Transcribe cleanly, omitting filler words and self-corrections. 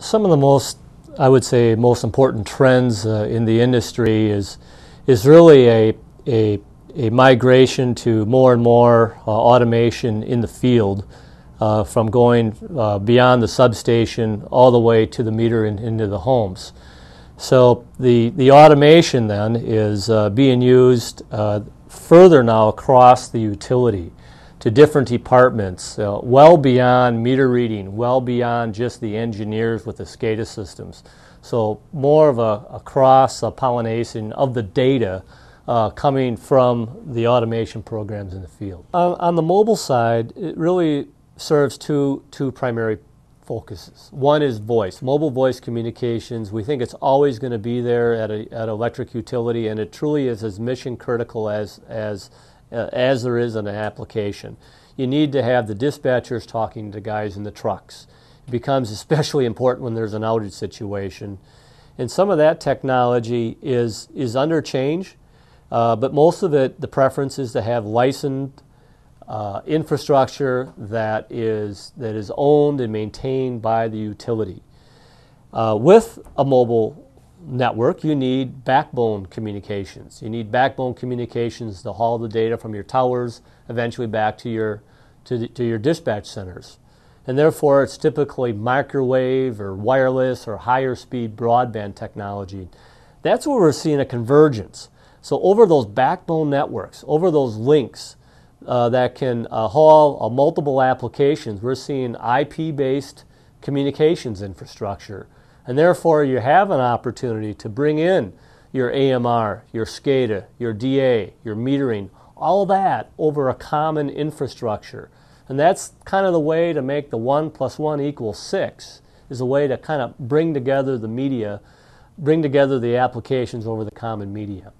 Some of the most, I would say, most important trends in the industry is really a migration to more and more automation in the field, from going beyond the substation all the way to the meter and into the homes. So the automation then is being used further now across the utility to different departments, well beyond meter reading, well beyond just the engineers with the SCADA systems. So more of a cross-pollination of the data coming from the automation programs in the field. On the mobile side, it really serves two primary focuses. One is voice, mobile voice communications. We think it's always going to be there at electric utility, and it truly is as mission critical as there is in an application. You need to have the dispatchers talking to guys in the trucks. It becomes especially important when there's an outage situation. And some of that technology is under change, but most of it, the preference is to have licensed infrastructure that is owned and maintained by the utility. With a mobile network, you need backbone communications. You need backbone communications to haul the data from your towers eventually back to your dispatch centers. And therefore, it's typically microwave or wireless or higher speed broadband technology. That's where we're seeing a convergence. So over those backbone networks, over those links that can haul multiple applications, we're seeing IP-based communications infrastructure. And therefore, you have an opportunity to bring in your AMR, your SCADA, your DA, your metering, all of that over a common infrastructure. And that's kind of the way to make the 1 + 1 = 6, is a way to kind of bring together the media, bring together the applications over the common media.